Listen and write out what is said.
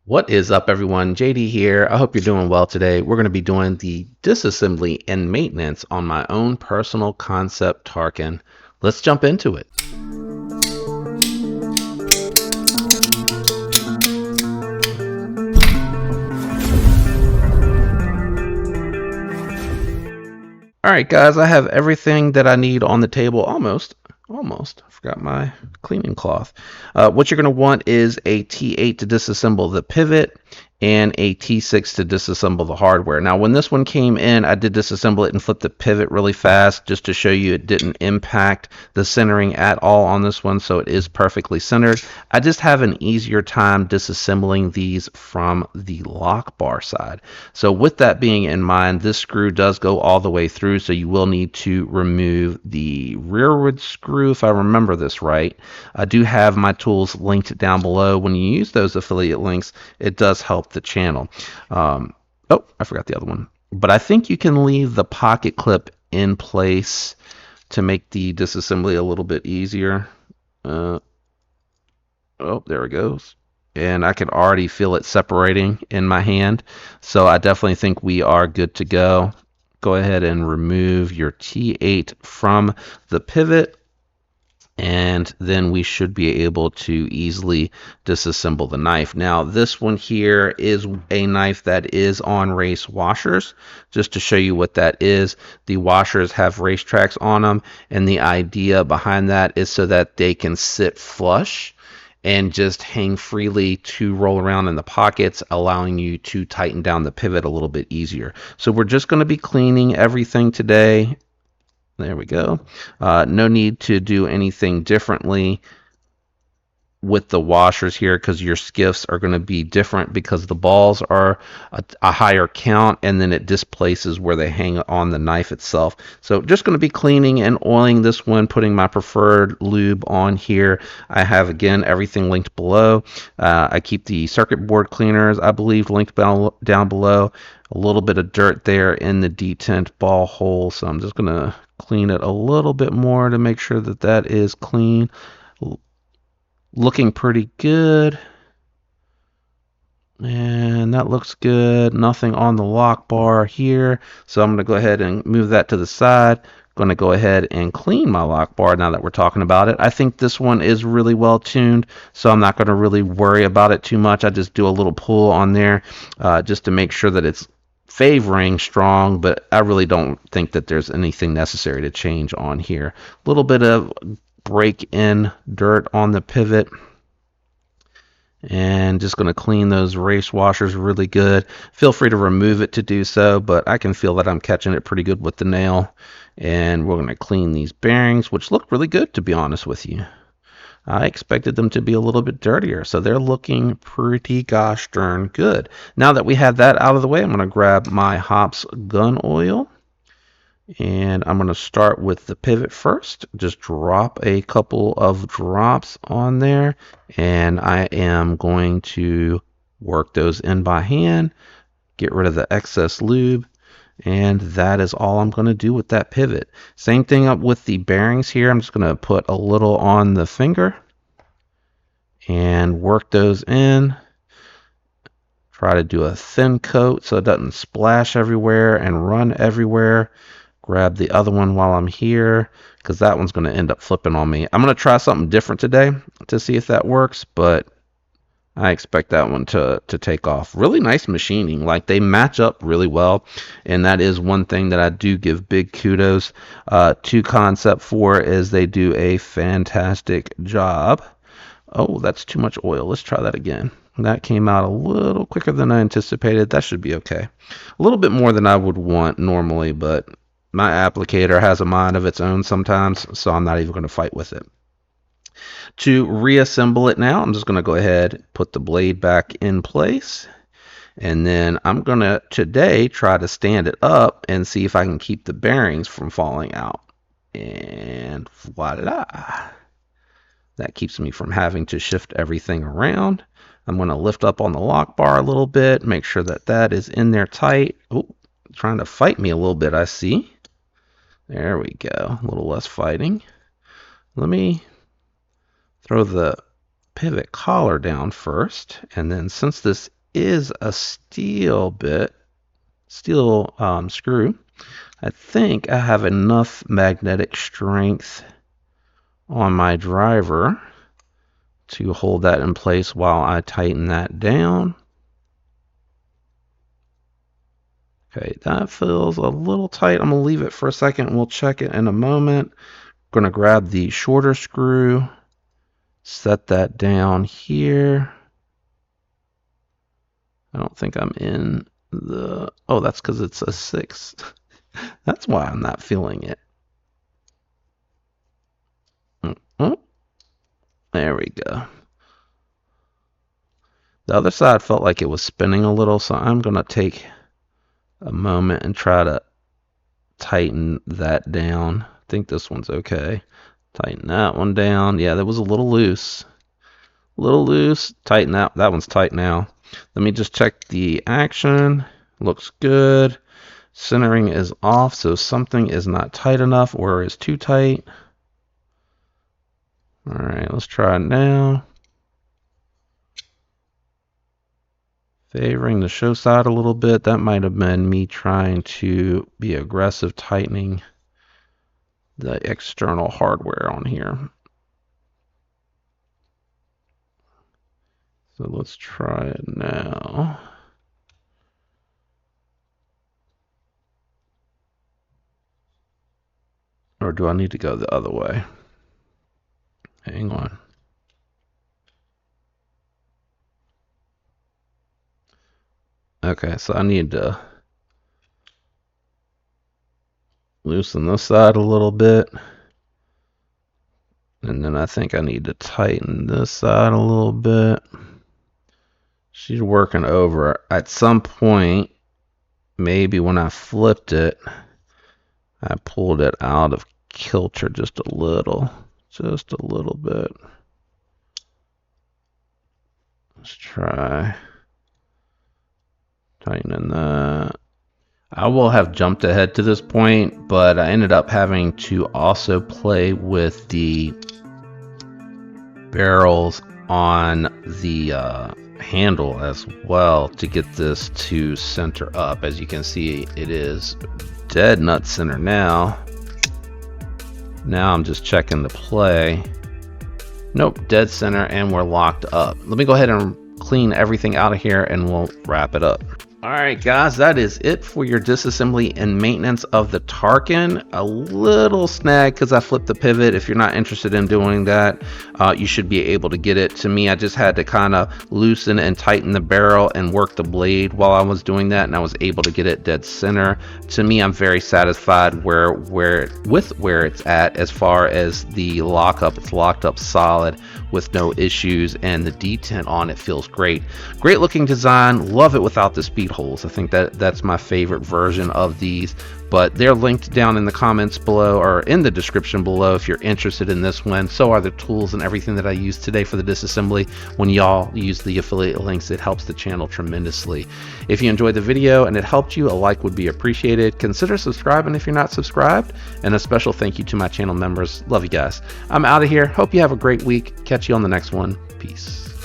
What is up, everyone? JD here. I hope you're doing well today. We're going to be doing the disassembly and maintenance on my own personal Kansept Tarkin. Let's jump into it. All right, guys, I have everything that I need on the table almost. Almost. I forgot my cleaning cloth. What you're going to want is a T8 to disassemble the pivot and a T6 to disassemble the hardware. Now, when this one came in, I did disassemble it and flip the pivot really fast just to show you it didn't impact the centering at all on this one, so it is perfectly centered. I just have an easier time disassembling these from the lock bar side. So with that being in mind, this screw does go all the way through, so you will need to remove the rearward screw if I remember this right. I do have my tools linked down below. When you use those affiliate links, it does help the channel. Oh, I forgot the other one. But I think you can leave the pocket clip in place to make the disassembly a little bit easier. Oh, there it goes. And I can already feel it separating in my hand. So I definitely think we are good to go. Go ahead and remove your T8 from the pivot, and then we should be able to easily disassemble the knife. Now, this one here is a knife that is on race washers. Just to show you what that is, the washers have racetracks on them, and the idea behind that is so that they can sit flush and just hang freely to roll around in the pockets, allowing you to tighten down the pivot a little bit easier. So we're just going to be cleaning everything today. There we go. No need to do anything differently with the washers here, because your skiffs are going to be different because the balls are a higher count, and then it displaces where they hang on the knife itself. So just going to be cleaning and oiling this one, putting my preferred lube on here. I have, again, everything linked below. I keep the circuit board cleaners, I believe, linked down below. A little bit of dirt there in the detent ball hole, so I'm just going to clean it a little bit more to make sure that that is clean. Looking pretty good, and that looks good. Nothing on the lock bar here, so I'm going to go ahead and move that to the side. Going to go ahead and clean my lock bar now that we're talking about it. I think this one is really well tuned, so I'm not going to really worry about it too much. I just do a little pull on there just to make sure that it's favoring strong, but I really don't think that there's anything necessary to change on here. A little bit of break in dirt on the pivot, and just going to clean those race washers really good. Feel free to remove it to do so, but I can feel that I'm catching it pretty good with the nail. And we're going to clean these bearings, which look really good, to be honest with you. I expected them to be a little bit dirtier, so they're looking pretty gosh darn good. Now that we have that out of the way, I'm going to grab my Hops gun oil, and I'm going to start with the pivot first. Just drop a couple of drops on there, and I am going to work those in by hand, get rid of the excess lube, and that is all I'm going to do with that pivot. Same thing up with the bearings here. I'm just going to put a little on the finger and work those in. Try to do a thin coat so it doesn't splash everywhere and run everywhere. Grab the other one while I'm here, because that one's going to end up flipping on me. I'm going to try something different today to see if that works, but I expect that one to take off. Really nice machining. Like, they match up really well, and that is one thing that I do give big kudos to Kansept for, is they do a fantastic job. Oh, that's too much oil. Let's try that again. That came out a little quicker than I anticipated. That should be okay. A little bit more than I would want normally, but my applicator has a mind of its own sometimes, so I'm not even going to fight with it. To reassemble it now, I'm just going to go ahead, put the blade back in place, and then I'm going to today try to stand it up and see if I can keep the bearings from falling out. And voila! That keeps me from having to shift everything around. I'm going to lift up on the lock bar a little bit, make sure that that is in there tight. Oh, trying to fight me a little bit, I see. There we go, a little less fighting. Let me throw the pivot collar down first, and then since this is a steel screw. I think I have enough magnetic strength on my driver to hold that in place while I tighten that down. Okay, that feels a little tight. I'm going to leave it for a second and we'll check it in a moment. I'm going to grab the shorter screw, set that down here. I don't think I'm in the... Oh, that's because it's a 6. That's why I'm not feeling it. Oh, there we go. The other side felt like it was spinning a little, so I'm going to take a moment and try to tighten that down. I think this one's okay. Tighten that one down. Yeah, that was a little loose. A little loose. Tighten that. That one's tight now. Let me just check the action. Looks good. Centering is off, so something is not tight enough or is too tight. All right, let's try it now. Favoring the show side a little bit. That might have been me trying to be aggressive, tightening the external hardware on here. So let's try it now. Or do I need to go the other way? Hang on. Okay, so I need to loosen this side a little bit. And then I think I need to tighten this side a little bit. She's working over. At some point, maybe when I flipped it, I pulled it out of kilter just a little bit. Let's try tightening that. I will have jumped ahead to this point, but I ended up having to also play with the barrels on the handle as well to get this to center up. As you can see, it is dead nut center now. Now I'm just checking the play. Nope, dead center, and we're locked up. Let me go ahead and clean everything out of here and we'll wrap it up. Alright guys, that is it for your disassembly and maintenance of the Tarkin. A little snag because I flipped the pivot. If you're not interested in doing that, you should be able to get it. To me, I just had to kind of loosen and tighten the barrel and work the blade while I was doing that, and I was able to get it dead center. To me, I'm very satisfied with where it's at as far as the lockup. It's locked up solid with no issues, and the detent on it feels great. Great looking design. Love it without the speed holes. I think that's my favorite version of these, but they're linked down in the comments below or in the description below if you're interested in this one. So are the tools and everything that I used today for the disassembly. When y'all use the affiliate links, it helps the channel tremendously. If you enjoyed the video and it helped you, a like would be appreciated. Consider subscribing if you're not subscribed, and a special thank you to my channel members. Love you guys. I'm out of here. Hope you have a great week. Catch you on the next one. Peace.